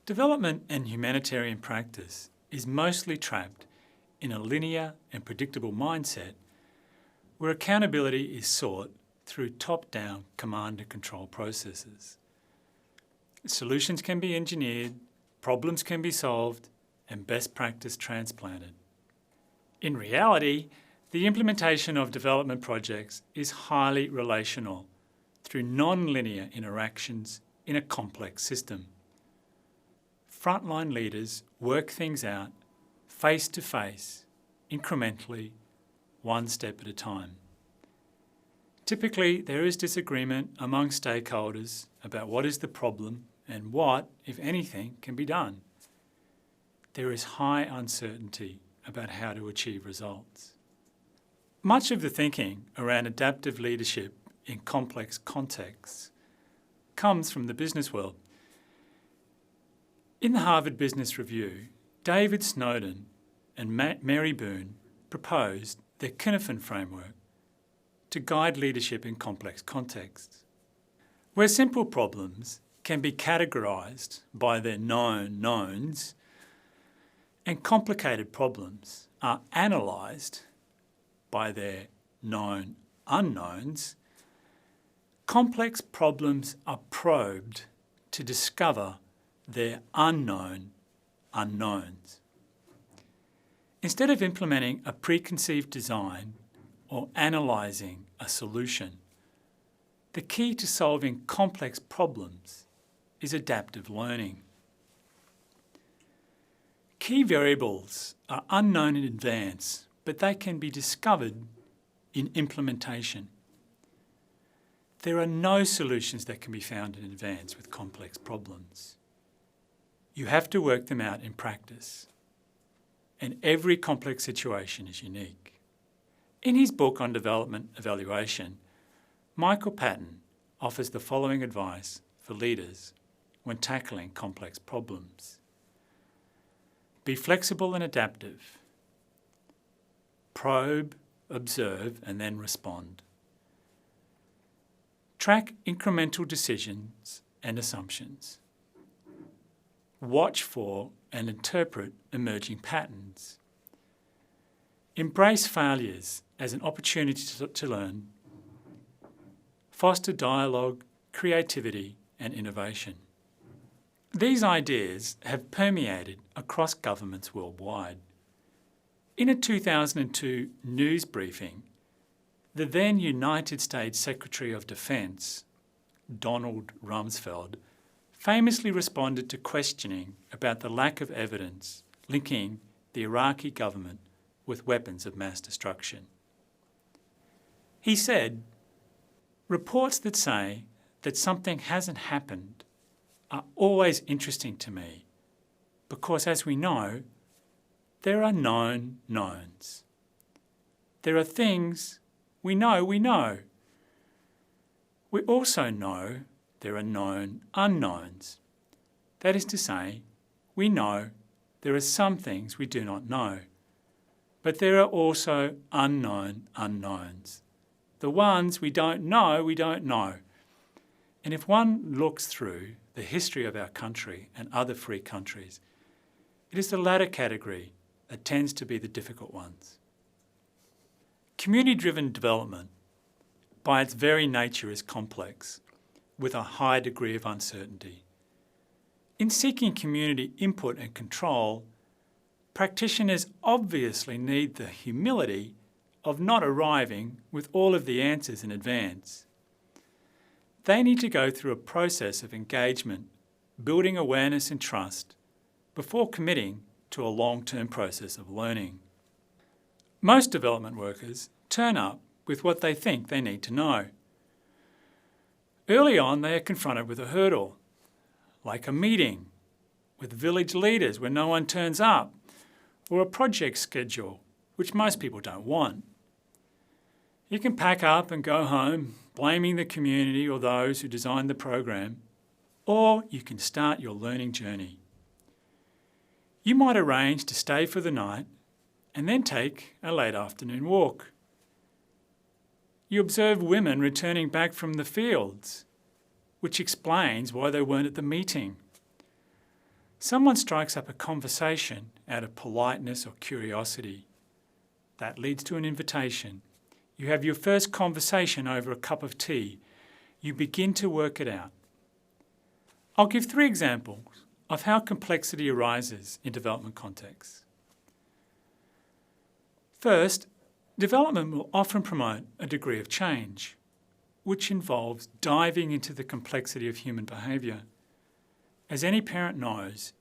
Development and humanitarian practice is mostly trapped in a linear and predictable mindset where accountability is sought through top-down command and control processes. Solutions can be engineered, problems can be solved, and best practice transplanted. In reality, the implementation of development projects is highly relational through non-linear interactions in a complex system. Frontline leaders work things out face to face, incrementally, one step at a time. Typically, there is disagreement among stakeholders about what is the problem and what, if anything, can be done. There is high uncertainty about how to achieve results. Much of the thinking around adaptive leadership in complex contexts comes from the business world. In the Harvard Business Review, David Snowden and Mary Boone proposed the Kinefin framework to guide leadership in complex contexts, where simple problems can be categorised by their known knowns and complicated problems are analysed by their known unknowns. Complex problems are probed to discover their unknown unknowns. Instead of implementing a preconceived design or analysing a solution, the key to solving complex problems is adaptive learning. Key variables are unknown in advance, but they can be discovered in implementation. There are no solutions that can be found in advance with complex problems. You have to work them out in practice, and every complex situation is unique. In his book on development evaluation, Michael Patton offers the following advice for leaders when tackling complex problems. Be flexible and adaptive. Probe, observe, and then respond. Track incremental decisions and assumptions. Watch for and interpret emerging patterns. Embrace failures as an opportunity to learn. Foster dialogue, creativity, and innovation. These ideas have permeated across governments worldwide. In a 2002 news briefing, the then United States Secretary of Defense, Donald Rumsfeld, famously responded to questioning about the lack of evidence linking the Iraqi government with weapons of mass destruction. He said, "Reports that say that something hasn't happened are always interesting to me because, as we know, there are known knowns. There are things we know. We also know there are known unknowns. That is to say, we know there are some things we do not know, but there are also unknown unknowns. The ones we don't know. And if one looks through the history of our country and other free countries, it is the latter category that tends to be the difficult ones. Community-driven development, by its very nature, is complex, with a high degree of uncertainty. In seeking community input and control, practitioners obviously need the humility of not arriving with all of the answers in advance. They need to go through a process of engagement, building awareness and trust, before committing to a long-term process of learning. Most development workers turn up with what they think they need to know. Early on, they are confronted with a hurdle, like a meeting with village leaders where no one turns up, or a project schedule, which most people don't want. You can pack up and go home, blaming the community or those who designed the program, or you can start your learning journey. You might arrange to stay for the night and then take a late afternoon walk. You observe women returning back from the fields, which explains why they weren't at the meeting. Someone strikes up a conversation out of politeness or curiosity. That leads to an invitation. You have your first conversation over a cup of tea. You begin to work it out. I'll give 3 examples of how complexity arises in development contexts. First, development will often promote a degree of change, which involves diving into the complexity of human behaviour. As any parent knows,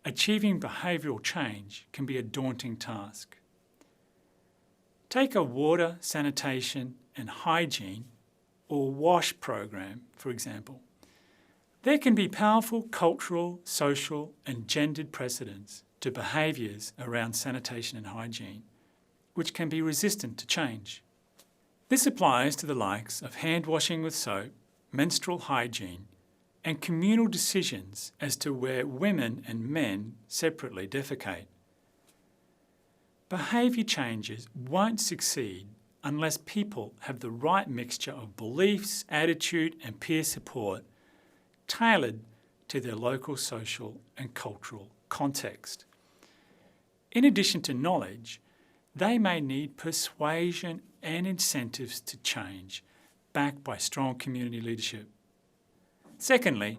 achieving behavioural change can be a daunting task. Take a water, sanitation and hygiene or WASH program, for example. There can be powerful cultural, social and gendered precedents to behaviours around sanitation and hygiene, which can be resistant to change. This applies to the likes of hand washing with soap, menstrual hygiene, and communal decisions as to where women and men separately defecate. Behaviour changes won't succeed unless people have the right mixture of beliefs, attitude and peer support tailored to their local social and cultural context. In addition to knowledge, they may need persuasion and incentives to change, backed by strong community leadership. Secondly,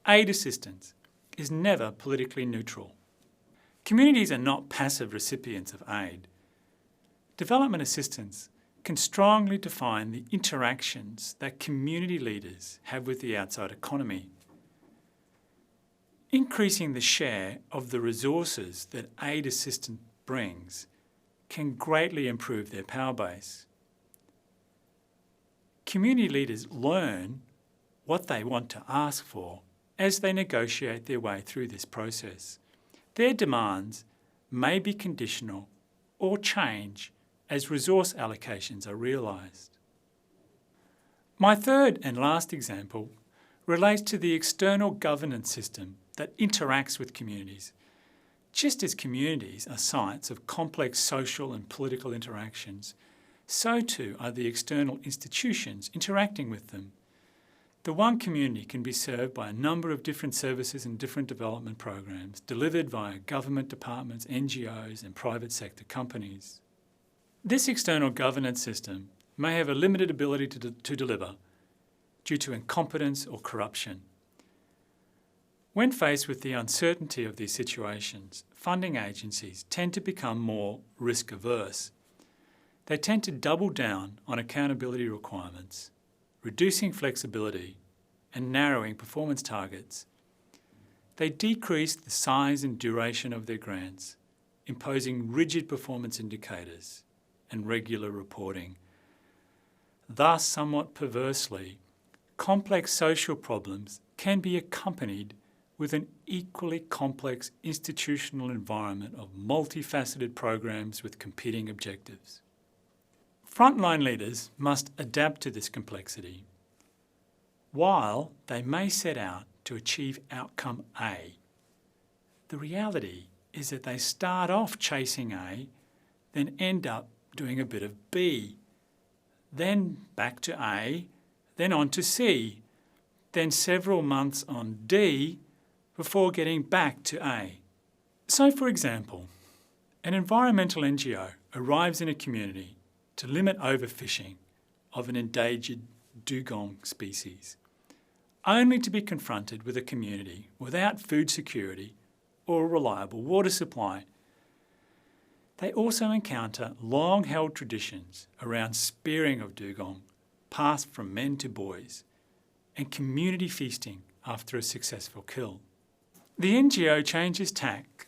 aid assistance is never politically neutral. Communities are not passive recipients of aid. Development assistance can strongly define the interactions that community leaders have with the outside economy. Increasing the share of the resources that aid assistance brings can greatly improve their power base. Community leaders learn what they want to ask for as they negotiate their way through this process. Their demands may be conditional or change as resource allocations are realised. My third and last example relates to the external governance system that interacts with communities. Just as communities are sites of complex social and political interactions, so too are the external institutions interacting with them. The one community can be served by a number of different services and different development programs delivered via government departments, NGOs and private sector companies. This external governance system may have a limited ability to deliver due to incompetence or corruption. When faced with the uncertainty of these situations, funding agencies tend to become more risk-averse. They tend to double down on accountability requirements, reducing flexibility and narrowing performance targets. They decrease the size and duration of their grants, imposing rigid performance indicators and regular reporting. Thus, somewhat perversely, complex social problems can be accompanied with an equally complex institutional environment of multifaceted programs with competing objectives. Frontline leaders must adapt to this complexity. While they may set out to achieve outcome A, the reality is that they start off chasing A, then end up doing a bit of B, then back to A, then on to C, then several months on D before getting back to A. So, for example, an environmental NGO arrives in a community to limit overfishing of an endangered dugong species, only to be confronted with a community without food security or a reliable water supply. They also encounter long-held traditions around spearing of dugong, passed from men to boys, and community feasting after a successful kill. The NGO changes tack,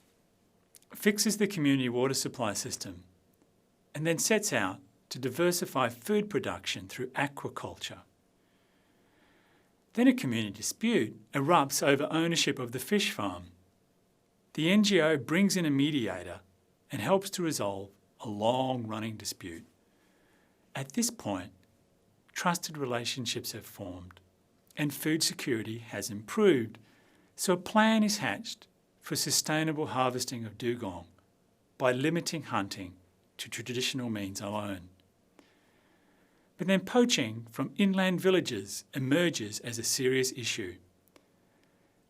fixes the community water supply system, and then sets out to diversify food production through aquaculture. Then a community dispute erupts over ownership of the fish farm. The NGO brings in a mediator and helps to resolve a long-running dispute. At this point, trusted relationships have formed and food security has improved, so a plan is hatched for sustainable harvesting of dugong by limiting hunting to traditional means alone. But then poaching from inland villages emerges as a serious issue.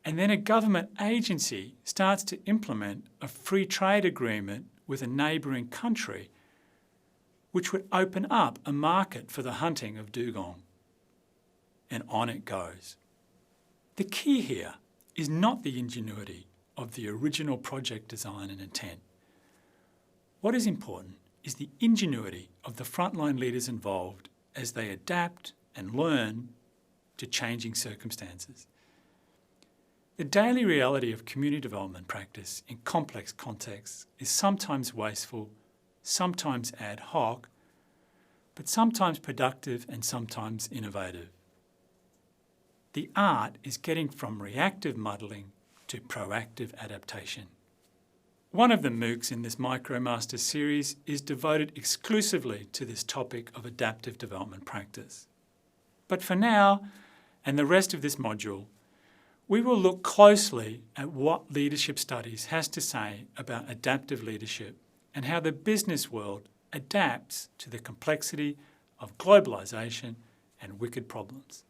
and then a government agency starts to implement a free trade agreement with a neighbouring country, which would open up a market for the hunting of dugong. And on it goes. The key here is not the ingenuity of the original project design and intent. What is important is the ingenuity of the frontline leaders involved as they adapt and learn to changing circumstances. The daily reality of community development practice in complex contexts is sometimes wasteful, sometimes ad hoc, but sometimes productive and sometimes innovative. The art is getting from reactive modelling to proactive adaptation. One of the MOOCs in this MicroMasters series is devoted exclusively to this topic of adaptive development practice. But for now, and the rest of this module, we will look closely at what leadership studies has to say about adaptive leadership and how the business world adapts to the complexity of globalisation and wicked problems.